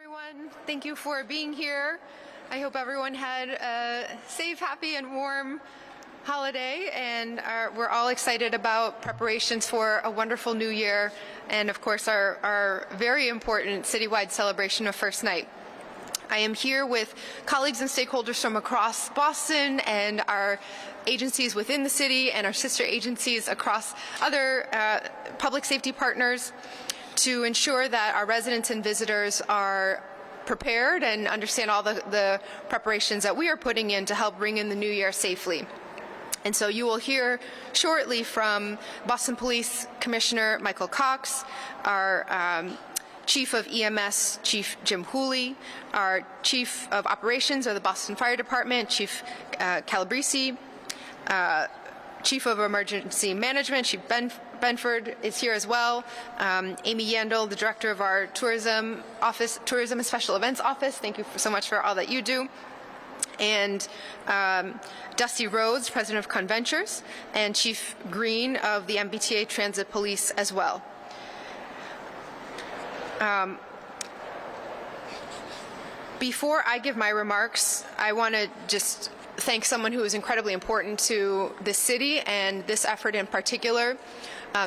Everyone, thank you for being here. I hope everyone had a safe, happy, and warm holiday, and we're all excited about preparations for a wonderful new year, and of course our very important citywide celebration of First Night. I am here with colleagues and stakeholders from across Boston and our agencies within the city and our sister agencies across other public safety partners to ensure that our residents and visitors are prepared and understand all the preparations that we are putting in to help bring in the new year safely. And so you will hear shortly from Boston Police Commissioner Michael Cox, our Chief of EMS, Chief Jim Hooley, our Chief of Operations of the Boston Fire Department, Chief Calabrese, Chief of Emergency Management, Chief Benford is here as well. Amy Yandel, the Director of our Tourism Office, Tourism and Special Events Office. Thank you so much for all that you do. And Dusty Rhodes, President of Conventures, and Chief Green of the MBTA Transit Police as well. Before I give my remarks, I want to just thank someone who is incredibly important to this city and this effort in particular,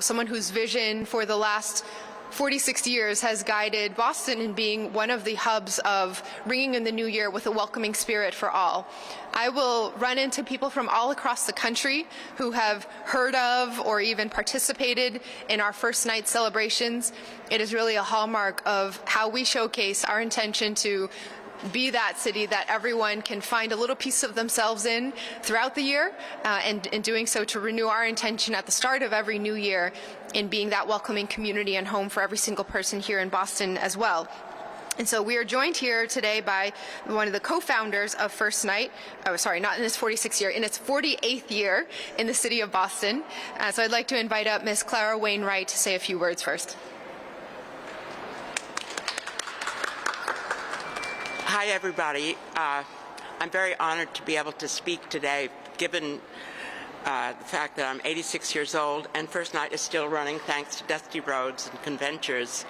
someone whose vision for the last 46 years has guided Boston in being one of the hubs of bringing in the new year with a welcoming spirit for all. I will run into people from all across the country who have heard of or even participated in our First Night celebrations. It is really a hallmark of how we showcase our intention to be that city that everyone can find a little piece of themselves in throughout the year, and in doing so to renew our intention at the start of every new year in being that welcoming community and home for every single person here in Boston as well. And so we are joined here today by one of the co-founders of First Night, sorry, not in its 46th year, in its 48th year in the city of Boston. So I'd like to invite up Ms. Clara Wainwright to say a few words first. Hi, everybody. I'm very honored to be able to speak today, given the fact that I'm 86 years old and First Night is still running thanks to Dusty Rhodes and Conventures.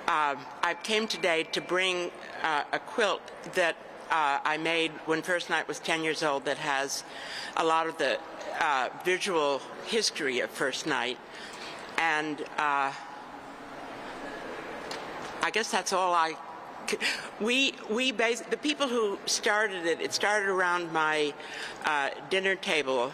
I came today to bring a quilt that I made when First Night was 10 years old that has a lot of the visual history of First Night. And I guess that's all the people who started it started around my dinner table,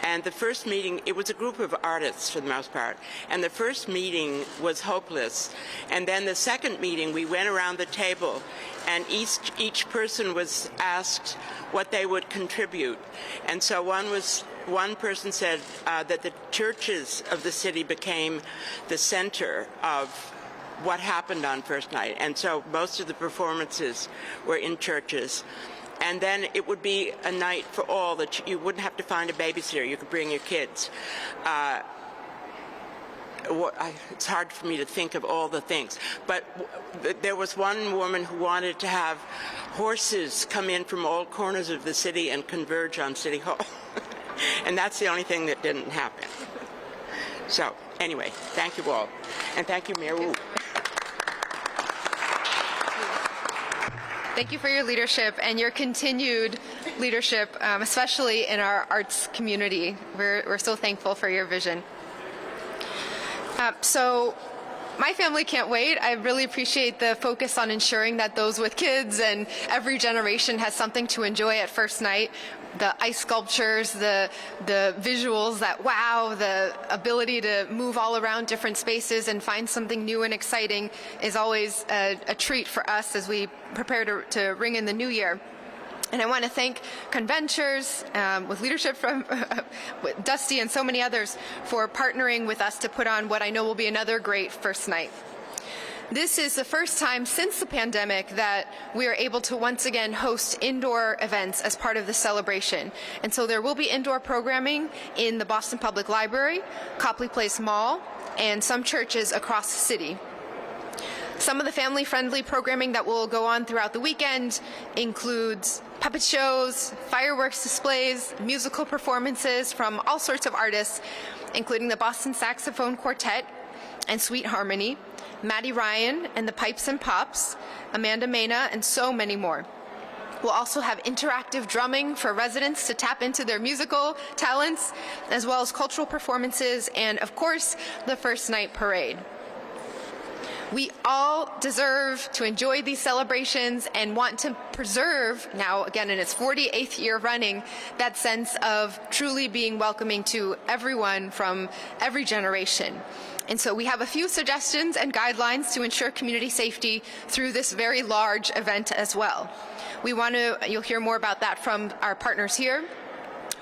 and the first meeting, it was a group of artists for the most part, and the first meeting was hopeless, and then the second meeting we went around the table and each person was asked what they would contribute. And so one person said that the churches of the city became the center of what happened on First Night, and so most of the performances were in churches. And then it would be a night for all, that you wouldn't have to find a babysitter, you could bring your kids. It's hard for me to think of all the things, but there was one woman who wanted to have horses come in from all corners of the city and converge on City Hall. And that's the only thing that didn't happen. So anyway, thank you all, and thank you, Mayor Wu. Thank you for your leadership and your continued leadership, especially in our arts community. We're so thankful for your vision. So my family can't wait. I really appreciate the focus on ensuring that those with kids and every generation has something to enjoy at First Night. The ice sculptures, the visuals that wow, the ability to move all around different spaces and find something new and exciting is always a treat for us as we prepare to ring in the new year. And I want to thank Conventures, with leadership from Dusty and so many others, for partnering with us to put on what I know will be another great First Night. This is the first time since the pandemic that we are able to once again host indoor events as part of the celebration. And so there will be indoor programming in the Boston Public Library, Copley Place Mall, and some churches across the city. Some of the family-friendly programming that will go on throughout the weekend includes puppet shows, fireworks displays, musical performances from all sorts of artists, including the Boston Saxophone Quartet and Sweet Harmony, Maddie Ryan and the Pipes and Pops, Amanda Mena, and so many more. We'll also have interactive drumming for residents to tap into their musical talents, as well as cultural performances, and of course, the first night parade. We all deserve to enjoy these celebrations and want to preserve, now again in its 48th year running, that sense of truly being welcoming to everyone from every generation. And so we have a few suggestions and guidelines to ensure community safety through this very large event as well. You'll hear more about that from our partners here.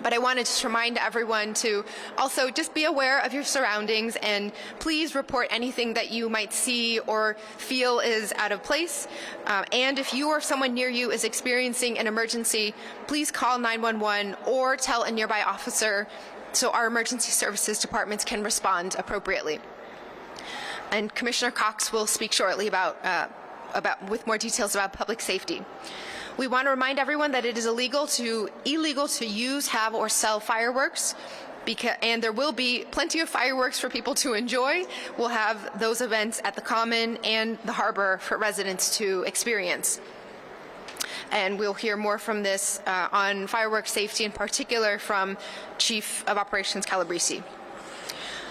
But I wanted to remind everyone to also just be aware of your surroundings and please report anything that you might see or feel is out of place. And if you or someone near you is experiencing an emergency, please call 911 or tell a nearby officer so our emergency services departments can respond appropriately. And Commissioner Cox will speak shortly with more details about public safety. We want to remind everyone that it is illegal to use, have, or sell fireworks, and there will be plenty of fireworks for people to enjoy. We'll have those events at the Common and the Harbor for residents to experience. And we'll hear more from this on fireworks safety, in particular from Chief of Operations Calabrese.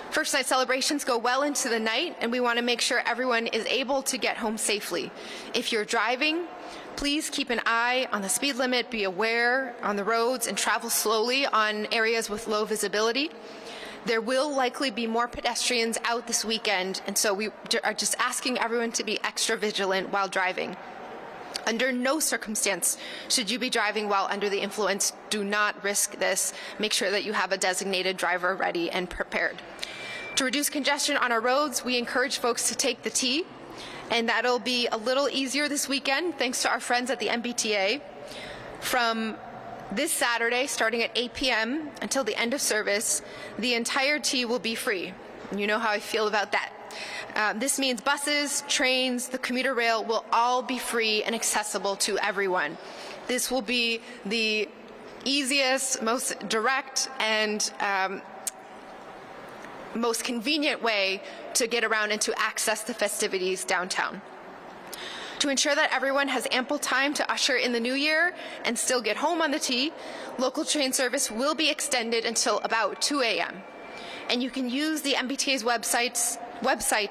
First night celebrations go well into the night, and we want to make sure everyone is able to get home safely. If you're driving, please keep an eye on the speed limit, be aware on the roads, and travel slowly on areas with low visibility. There will likely be more pedestrians out this weekend, and so we are just asking everyone to be extra vigilant while driving. Under no circumstance should you be driving while under the influence. Do not risk this. Make sure that you have a designated driver ready and prepared. To reduce congestion on our roads, we encourage folks to take the T, and that'll be a little easier this weekend thanks to our friends at the MBTA. From this Saturday, starting at 8 p.m. until the end of service, the entire T will be free. You know how I feel about that. This means buses, trains, the commuter rail will all be free and accessible to everyone. This will be the easiest, most direct, and most convenient way to get around and to access the festivities downtown. To ensure that everyone has ample time to usher in the new year and still get home on the T, local train service will be extended until about 2 a.m. And you can use the MBTA's website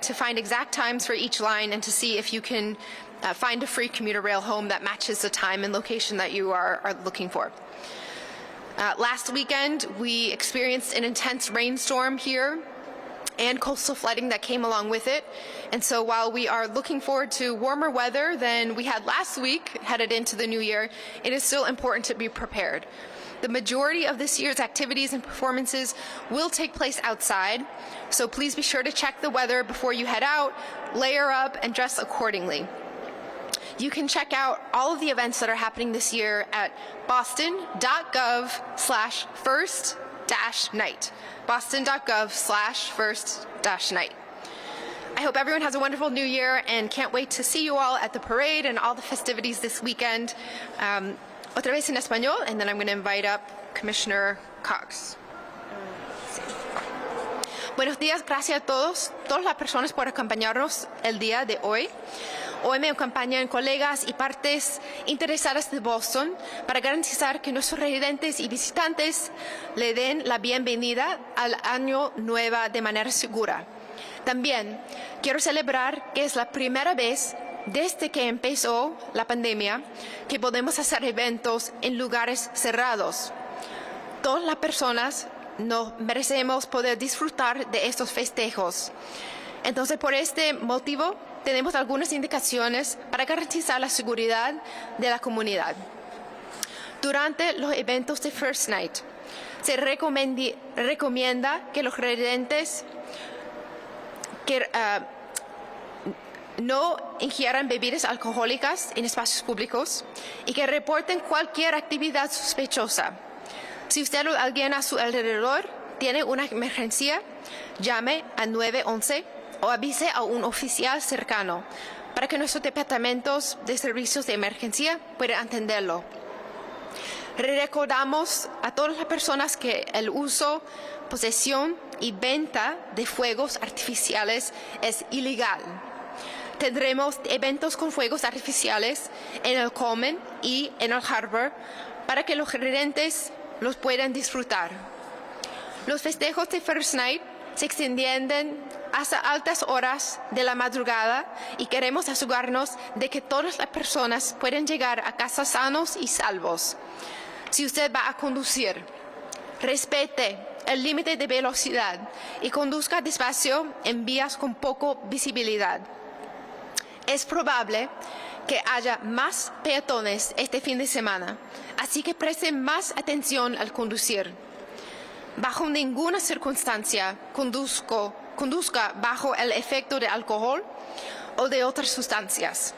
to find exact times for each line and to see if you can find a free commuter rail home that matches the time and location that you are looking for. Last weekend, we experienced an intense rainstorm here and coastal flooding that came along with it. And so while we are looking forward to warmer weather than we had last week headed into the new year, it is still important to be prepared. The majority of this year's activities and performances will take place outside, so please be sure to check the weather before you head out, layer up, and dress accordingly. You can check out all of the events that are happening this year at boston.gov/first-night. boston.gov/first-night. I hope everyone has a wonderful new year and can't wait to see you all at the parade and all the festivities this weekend. Otra vez en español, and then I'm going to invite up Commissioner Cox. Buenos días, gracias a todas las personas por acompañarnos el día de hoy. Hoy me acompañan colegas y partes interesadas de Boston para garantizar que nuestros residentes y visitantes le den la bienvenida al año nuevo de manera segura. También quiero celebrar que es la primera vez desde que empezó la pandemia que podemos hacer eventos en lugares cerrados. Todas las personas nos merecemos poder disfrutar de estos festejos. Entonces, por este motivo, tenemos algunas indicaciones para garantizar la seguridad de la comunidad. Durante los eventos de First Night, se recomienda que los residentes no ingieran bebidas alcohólicas en espacios públicos y que reporten cualquier actividad sospechosa. Si usted o alguien a su alrededor tiene una emergencia, llame a 911 o avise a un oficial cercano para que nuestros departamentos de servicios de emergencia puedan atenderlo. Recordamos a todas las personas que el uso, posesión y venta de fuegos artificiales es ilegal. Tendremos eventos con fuegos artificiales en el Common y en el Harbor para que los residentes los puedan disfrutar. Los festejos de First Night se extienden hasta altas horas de la madrugada y queremos asegurarnos de que todas las personas pueden llegar a casa sanos y salvos. Si usted va a conducir, respete el límite de velocidad y conduzca despacio en vías con poca visibilidad. Es probable que haya más peatones este fin de semana, así que presten más atención al conducir. Bajo ninguna circunstancia conduzca bajo el efecto de alcohol o de otras sustancias.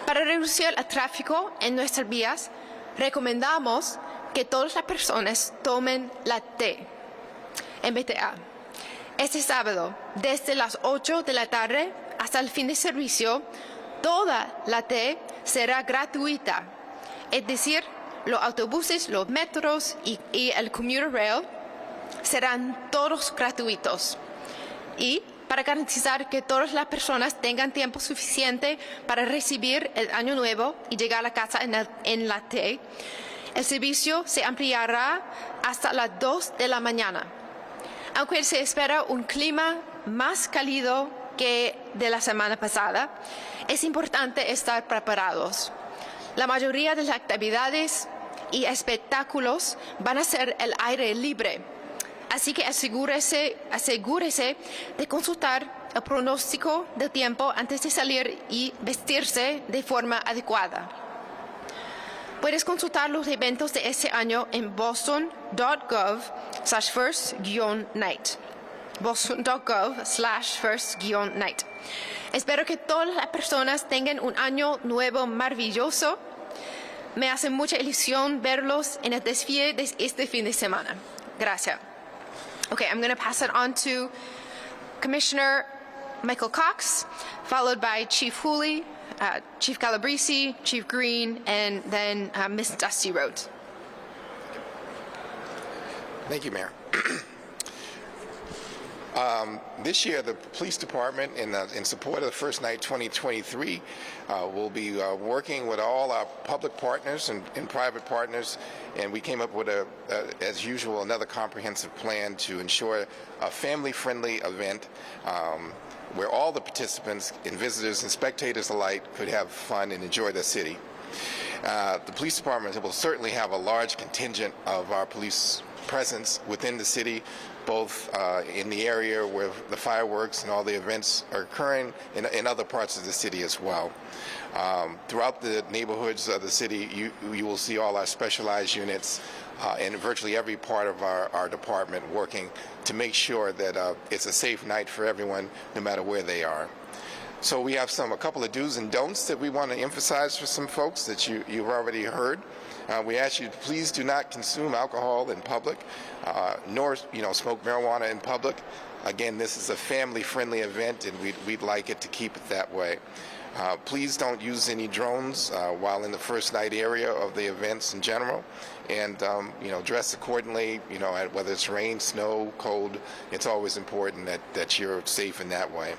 Para reducir el tráfico en nuestras vías, recomendamos que todas las personas tomen la T en BTA. Este sábado, desde las 8 de la tarde hasta el fin de servicio, toda la T será gratuita, es decir, los autobuses, los metros y el commuter rail serán todos gratuitos. Y para garantizar que todas las personas tengan tiempo suficiente para recibir el año nuevo y llegar a casa en la T, el servicio se ampliará hasta las 2 de la mañana. Aunque se espera un clima más cálido que de la semana pasada, es importante estar preparados. La mayoría de las actividades y espectáculos van a ser al aire libre, así que asegúrese de consultar el pronóstico del tiempo antes de salir y vestirse de forma adecuada. Puedes consultar los eventos de este año en boston.gov/first-night. boston.gov/first-night. Espero que todas las personas tengan un año nuevo maravilloso. Me hace mucha ilusión verlos en el desfile de este fin de semana. Gracias. Okay, I'm going to pass it on to Commissioner Michael Cox, followed by Chief Hooley, Chief Calabrese, Chief Green, and then Ms. Dusty Rhodes. Thank you, Mayor. This year, the police department, in support of the First Night 2023, will be working with all our public partners and private partners, and we came up with, as usual, another comprehensive plan to ensure a family-friendly event where all the participants and visitors and spectators alike could have fun and enjoy the city. The police department will certainly have a large contingent of our police presence within the city, both in the area where the fireworks and all the events are occurring, in other parts of the city as well. Throughout the neighborhoods of the city, you will see all our specialized units and virtually every part of our department working to make sure that it's a safe night for everyone, no matter where they are. So we have a couple of do's and don'ts that we want to emphasize for some folks that you've already heard. We ask you to please do not consume alcohol in public, nor smoke marijuana in public. Again, this is a family-friendly event, and we'd like it to keep it that way. Please don't use any drones while in the First Night area of the events in general, and dress accordingly. Whether it's rain, snow, cold, it's always important that you're safe in that way.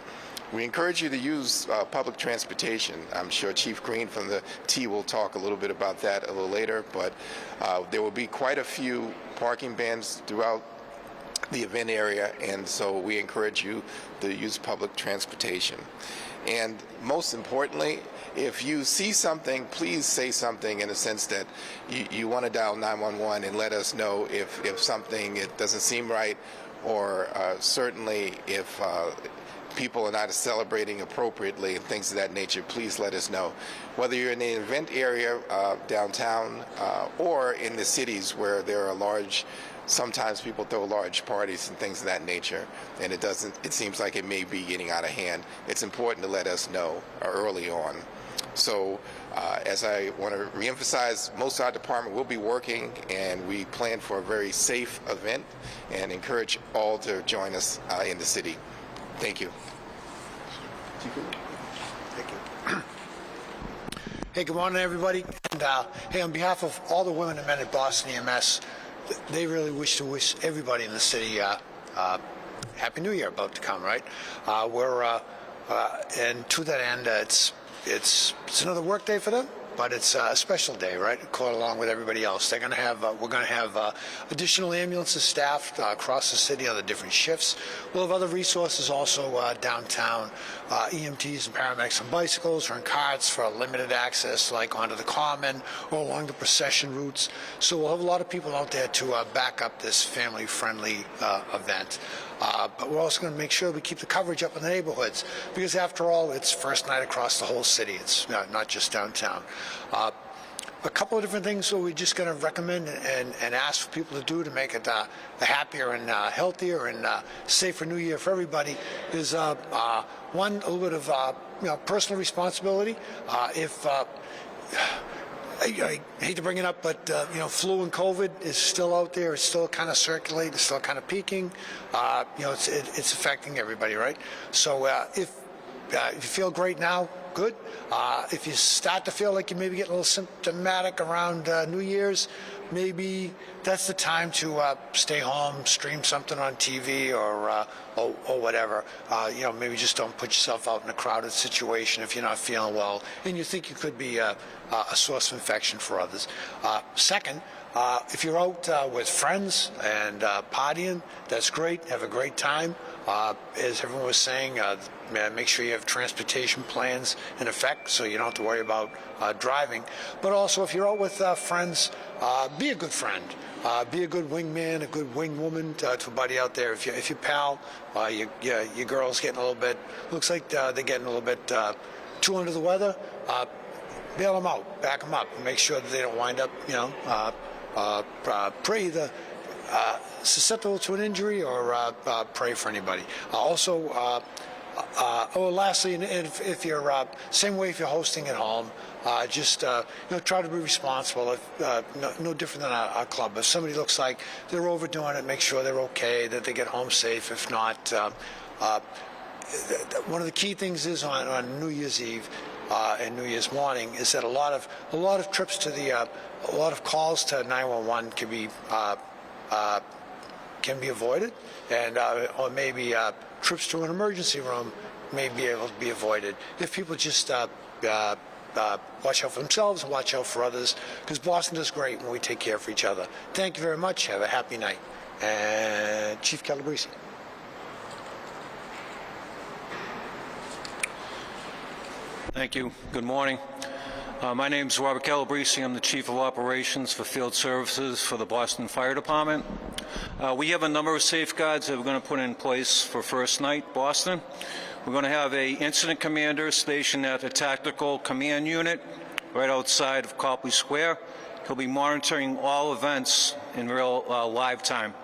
We encourage you to use public transportation. I'm sure Chief Green from the T will talk a little bit about that a little later, but there will be quite a few parking bans throughout the event area, and so we encourage you to use public transportation. And most importantly, if you see something, please say something in a sense that you want to dial 911 and let us know if something it doesn't seem right, or certainly if people are not celebrating appropriately and things of that nature, please let us know. Whether you're in the event area downtown or in the cities where there are sometimes people throw large parties and things of that nature, and it seems like it may be getting out of hand. It's important to let us know early on. So as I want to reemphasize, most of our department will be working, and we plan for a very safe event and encourage all to join us in the city. Thank you. Thank you. Hey, good morning, everybody. And hey, on behalf of all the women and men at Boston EMS, they really wish everybody in the city Happy New Year about to come, right? And to that end, it's another work day for them, but it's a special day, right? Caught along with everybody else. They're going to have we're going to have additional ambulances staffed across the city on the different shifts. We'll have other resources also downtown, EMTs and paramedics on bicycles or in carts for limited access, like onto the common or along the procession routes. So we'll have a lot of people out there to back up this family-friendly event. But we're also going to make sure we keep the coverage up in the neighborhoods, because after all, it's first night across the whole city. It's not just downtown. A couple of different things that we're just going to recommend and ask for people to do to make it a happier and healthier and safer New Year for everybody is one, a little bit of personal responsibility. If I hate to bring it up, but flu and COVID is still out there. It's still kind of circulating. It's still kind of peaking. It's affecting everybody, right? So if you feel great now, good. If you start to feel like you maybe get a little symptomatic around New Year's, maybe that's the time to stay home, stream something on TV or whatever. Maybe just don't put yourself out in a crowded situation if you're not feeling well and you think you could be a source of infection for others. Second, if you're out with friends and partying, that's great. Have a great time. As everyone was saying, make sure you have transportation plans in effect so you don't have to worry about driving. But also, if you're out with friends, be a good friend. Be a good wingman, a good wingwoman to a buddy out there. If your pal, your girl's getting a little bit, looks like they're getting a little bit too under the weather, bail them out, back them up, and make sure that they don't wind up, pray either susceptible to an injury or pray for anybody. Lastly, and if you're same way if you're hosting at home, just try to be responsible. No different than a club. If somebody looks like they're overdoing it, make sure they're okay, that they get home safe. If not, one of the key things is on New Year's Eve and New Year's morning is that a lot of trips to a lot of calls to 911 can be avoided, and or maybe trips to an emergency room may be able to be avoided if people just watch out for themselves and watch out for others, because Boston does great when we take care of each other. Thank you very much. Have a happy night. And Chief Calabrese. Thank you. Good morning. My name is Robert Calabrese. I'm the Chief of Operations for Field Services for the Boston Fire Department. We have a number of safeguards that we're going to put in place for first night Boston. We're going to have a incident commander stationed at the Tactical Command Unit right outside of Copley Square. He'll be monitoring all events in real live time.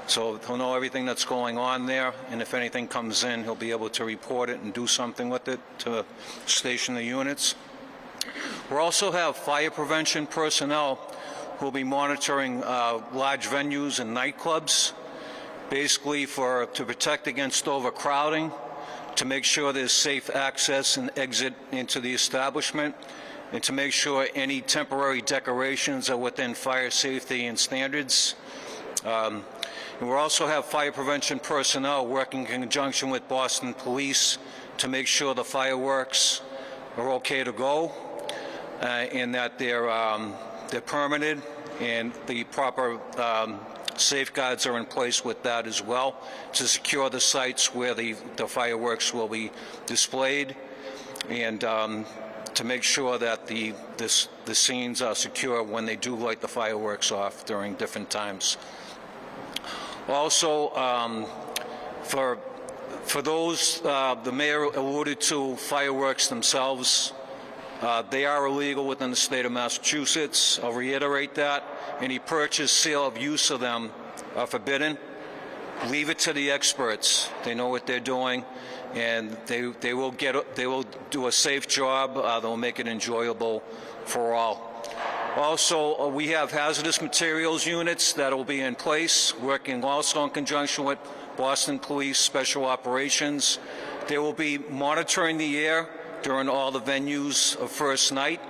So he'll know everything that's going on there, and if anything comes in, he'll be able to report it and do something with it to station the units. We'll also have fire prevention personnel who will be monitoring large venues and nightclubs, basically to protect against overcrowding, to make sure there's safe access and exit into the establishment, and to make sure any temporary decorations are within fire safety and standards. And we'll also have fire prevention personnel working in conjunction with Boston Police to make sure the fireworks are okay to go, and that they're permitted, and the proper safeguards are in place with that as well to secure the sites where the fireworks will be displayed, and to make sure that the scenes are secure when they do light the fireworks off during different times. Also, for those the mayor alluded to, fireworks themselves, they are illegal within the state of Massachusetts. I'll reiterate that. Any purchase, sale, of use of them are forbidden. Leave it to the experts. They know what they're doing, and they will do a safe job. They'll make it enjoyable for all. Also, we have hazardous materials units that will be in place, working also in conjunction with Boston Police Special Operations. They will be monitoring the air during all the venues of first night,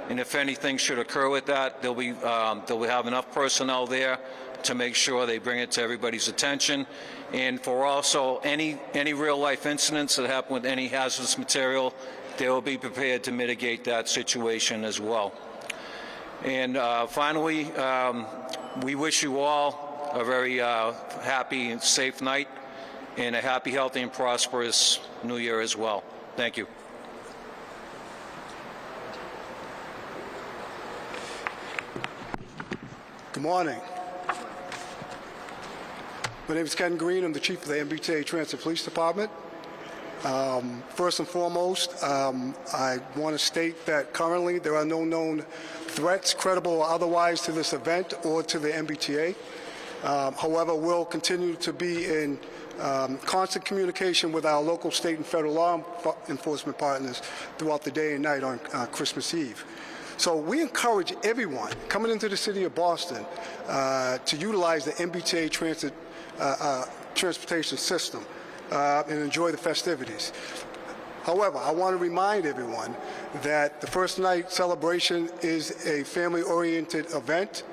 and if anything should occur with that, they'll have enough personnel there to make sure they bring it to everybody's attention, and for also any real-life incidents that happen with any hazardous material, they will be prepared to mitigate that situation as well. And finally, we wish you all a very happy and safe night, and a happy, healthy, and prosperous New Year as well. Thank you. Good morning. My name is Ken Green. I'm the chief of the MBTA Transit Police Department. First and foremost, I want to state that currently there are no known threats, credible or otherwise, to this event or to the MBTA. However, we'll continue to be in constant communication with our local, state, and federal law enforcement partners throughout the day and night on Christmas Eve. So we encourage everyone coming into the city of Boston to utilize the MBTA transportation system and enjoy the festivities. However, I want to remind everyone that the first night celebration is a family-oriented event.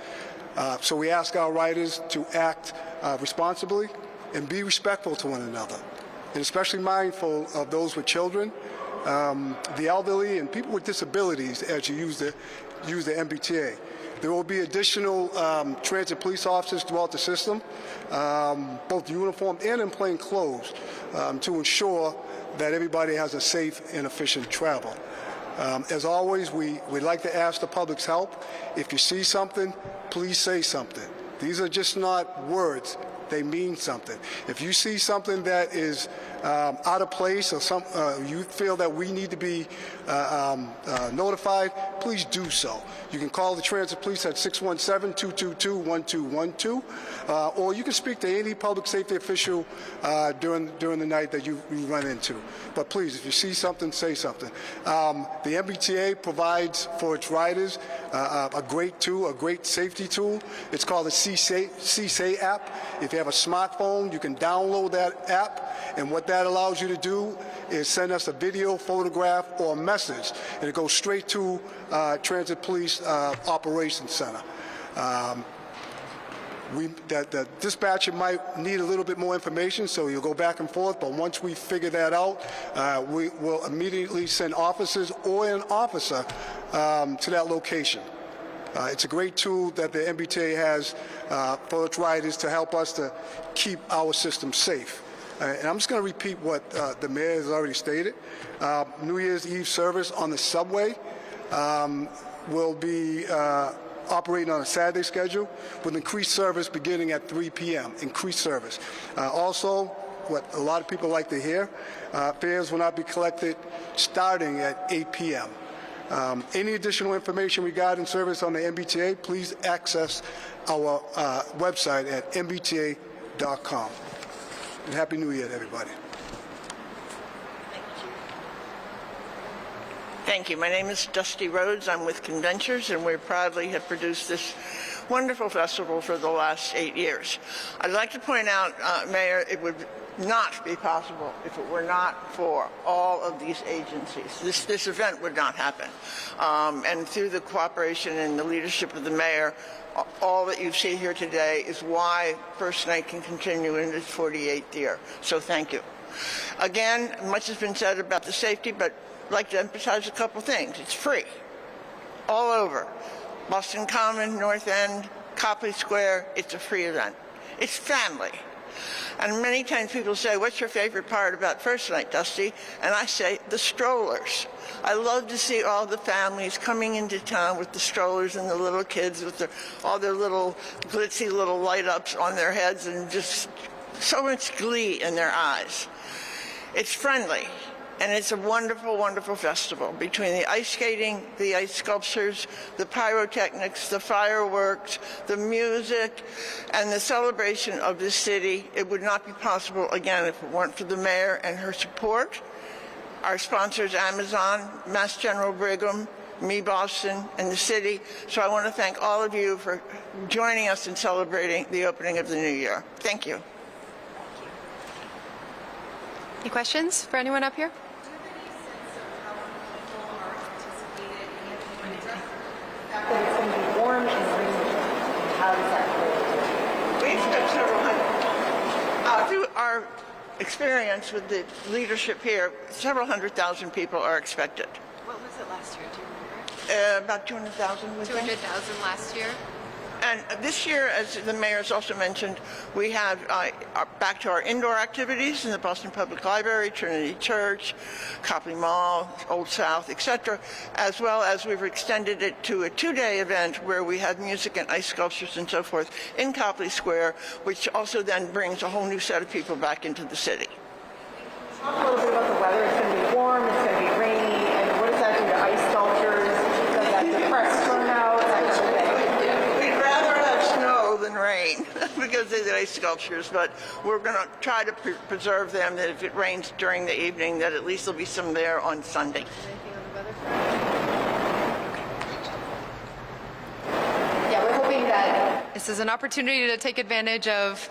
So we ask our riders to act responsibly and be respectful to one another, and especially mindful of those with children, the elderly, and people with disabilities as you use the MBTA. There will be additional transit police officers throughout the system, both uniformed and in plain clothes, to ensure that everybody has a safe and efficient travel. As always, we'd like to ask the public's help. If you see something, please say something. These are just not words. They mean something. If you see something that is out of place, or you feel that we need to be notified, please do so. You can call the Transit Police at 617-222-1212, or you can speak to any public safety official during the night that you run into. But please, if you see something, say something. The MBTA provides for its riders a great tool, a great safety tool. It's called the CSAY app. If you have a smartphone, you can download that app, and what that allows you to do is send us a video, photograph, or a message, and it goes straight to Transit Police Operations Center. The dispatcher might need a little bit more information, so you'll go back and forth, but once we figure that out, we will immediately send officers or an officer to that location. It's a great tool that the MBTA has for its riders to help us to keep our system safe. And I'm just going to repeat what the mayor has already stated. New Year's Eve service on the subway will be operating on a Saturday schedule with increased service beginning at 3 p.m., increased service. Also, what a lot of people like to hear, fares will not be collected starting at 8 p.m. Any additional information regarding service on the MBTA, please access our website at mbta.com. And Happy New Year to everybody. Thank you. My name is Dusty Rhodes. I'm with Conventures, and we proudly have produced this wonderful festival for the last 8 years. I'd like to point out, Mayor, it would not be possible if it were not for all of these agencies. This event would not happen. And through the cooperation and the leadership of the mayor, all that you see here today is why First Night can continue in its 48th year. So thank you. Again, much has been said about the safety, but I'd like to emphasize a couple things. It's free, all over. Boston Common, North End, Copley Square, it's a free event. It's family. And many times people say, what's your favorite part about First Night, Dusty? And I say, the strollers. I love to see all the families coming into town with the strollers and the little kids with all their little glitzy little light-ups on their heads and just so much glee in their eyes. It's friendly. And it's a wonderful, wonderful festival between the ice skating, the ice sculptures, the pyrotechnics, the fireworks, the music, and the celebration of the city. It would not be possible, again, if it weren't for the mayor and her support, our sponsors, Amazon, Mass General Brigham, Me Boston, and the city. So I want to thank all of you for joining us in celebrating the opening of the new year. Thank you. Any questions for anyone up here? That it's going to be warm and rainy. How does that play? our experience with the leadership here, several 100,000 people are expected. What was it last year? Do you remember? About 200,000, we think. 200,000 last year. And this year, as the mayor's also mentioned, we have back to our indoor activities in the Boston Public Library, Trinity Church, Copley Mall, Old South, etc., as well as we've extended it to a 2-day event where we have music and ice sculptures and so forth in Copley Square, which also then brings a whole new set of people back into the city. Talk a little bit about the weather. It's going to be warm, it's going to be rainy, and what does that do to ice sculptures? Does that depress turnout? That kind of thing? We'd rather have snow than rain because they're the ice sculptures, but we're going to try to preserve them, that if it rains during the evening, that at least there'll be some there on Sunday. Anything on the weather front? Yeah, we're hoping that this is an opportunity to take advantage of,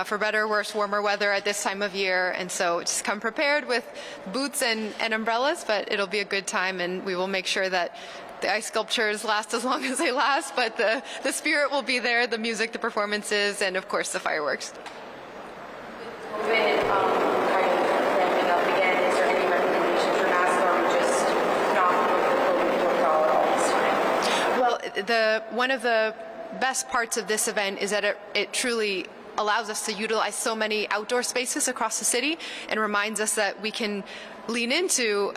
for better or worse, warmer weather at this time of year. And so just come prepared with boots and umbrellas, but it'll be a good time, and we will make sure that the ice sculptures last as long as they last, but the spirit will be there, the music, the performances, and of course the fireworks. COVID kind of ramping up again. Is there any recommendations for masks, or are we just not with the COVID protocol at all this time? Well, one of the best parts of this event is that it truly allows us to utilize so many outdoor spaces across the city and reminds us that we can lean into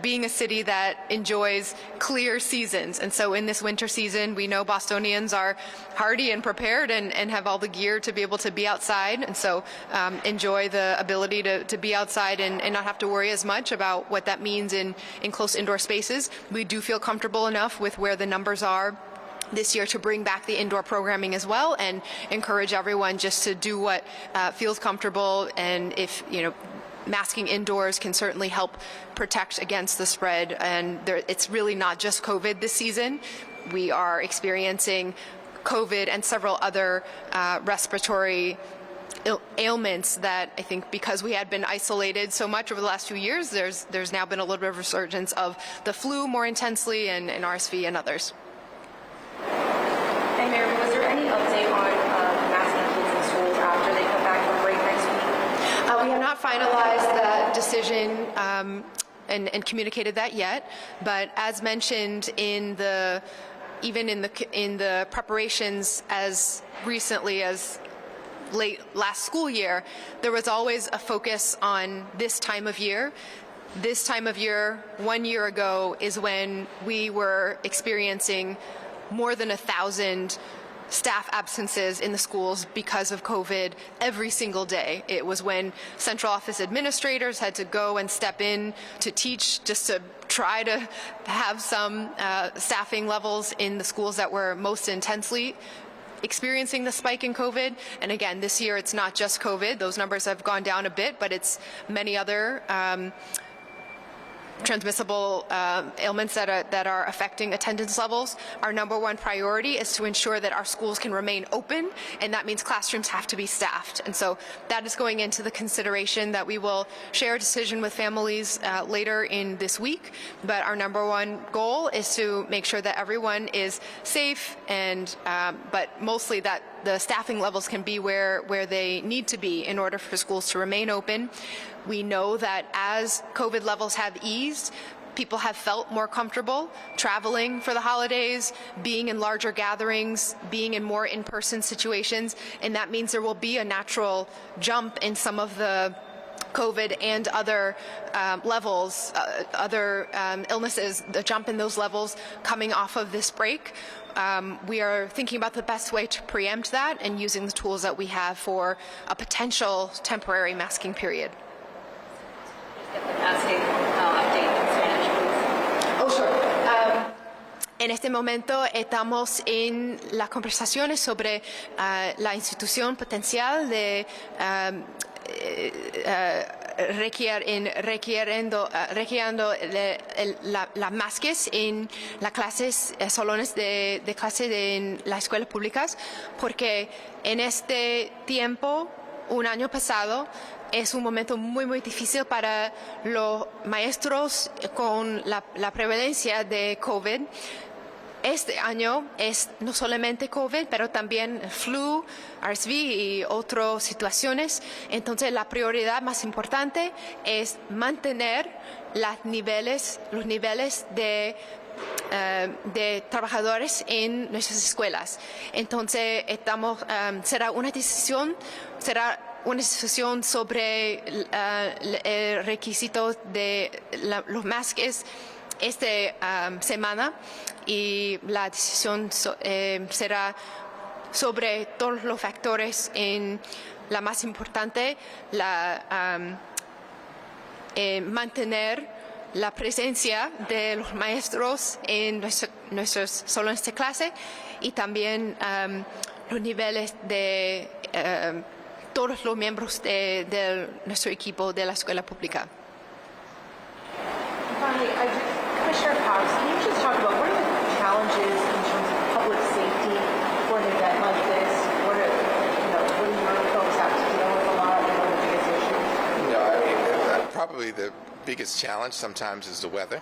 being a city that enjoys clear seasons. And so in this winter season, we know Bostonians are hardy and prepared and have all the gear to be able to be outside. And so enjoy the ability to be outside and not have to worry as much about what that means in close indoor spaces. We do feel comfortable enough with where the numbers are this year to bring back the indoor programming as well, and encourage everyone just to do what feels comfortable. And if, masking indoors can certainly help protect against the spread. And it's really not just COVID this season. We are experiencing COVID and several other respiratory ailments that I think, because we had been isolated so much over the last few years, there's now been a little bit of resurgence of the flu more intensely, and RSV and others. And Mayor, was there any update on masking kids in schools after they come back from break next week? We have not finalized that decision and communicated that yet, but as mentioned in the preparations as recently as late last school year, there was always a focus on this time of year. This time of year, 1 year ago, is when we were experiencing more than 1,000 staff absences in the schools because of COVID every single day. It was when central office administrators had to go and step in to teach, just to try to have some staffing levels in the schools that were most intensely experiencing the spike in COVID. And again, this year it's not just COVID. Those numbers have gone down a bit, but it's many other transmissible ailments that are affecting attendance levels. Our number one priority is to ensure that our schools can remain open, and that means classrooms have to be staffed. And so that is going into the consideration that we will share a decision with families later in this week. But our number one goal is to make sure that everyone is safe, and but mostly that the staffing levels can be where they need to be in order for schools to remain open. We know that as COVID levels have eased, people have felt more comfortable traveling for the holidays, being in larger gatherings, being in more in-person situations, and that means there will be a natural jump in some of the COVID and other levels, other illnesses, the jump in those levels coming off of this break. We are thinking about the best way to preempt that and using the tools that we have for a potential temporary masking period. Get the masking update in Spanish, please. Oh, sure. En este momento estamos en las conversaciones sobre la institución potencial de requiriendo las máscaras en las clases, salones de clase en las escuelas públicas, porque en este tiempo, un año pasado, es un momento muy, muy difícil para los maestros con la prevalencia de COVID. este año es no solamente COVID, pero también el flu, RSV y otras situaciones. Entonces, la prioridad más importante es mantener los niveles de trabajadores en nuestras escuelas. Entonces, será una decisión sobre el requisito de los masks esta semana, y la decisión será sobre todos los factores. La más importante, mantener la presencia de los maestros en nuestros salones de clase, y también los niveles de todos los miembros de nuestro equipo de la escuela pública. Finally, Commissioner Cox, can you just talk about what are the challenges in terms of public safety for an event like this? What do your folks have to deal with a lot, and what are the biggest issues? Probably the biggest challenge sometimes is the weather.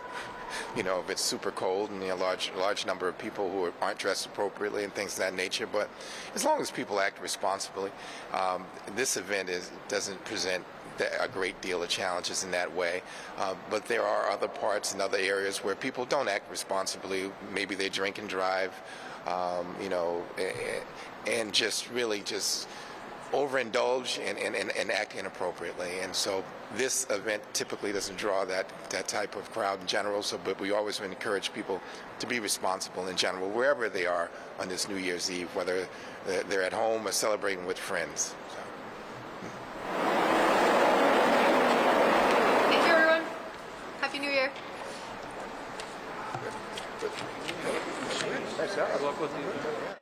If it's super cold and a large number of people who aren't dressed appropriately and things of that nature. But as long as people act responsibly, this event doesn't present a great deal of challenges in that way. But there are other parts and other areas where people don't act responsibly. Maybe they drink and drive, and just really overindulge and act inappropriately. And so this event typically doesn't draw that type of crowd in general. But we always encourage people to be responsible in general, wherever they are on this New Year's Eve, whether they're at home or celebrating with friends. Thank you, everyone. Happy New Year. Nice job. Good luck with you.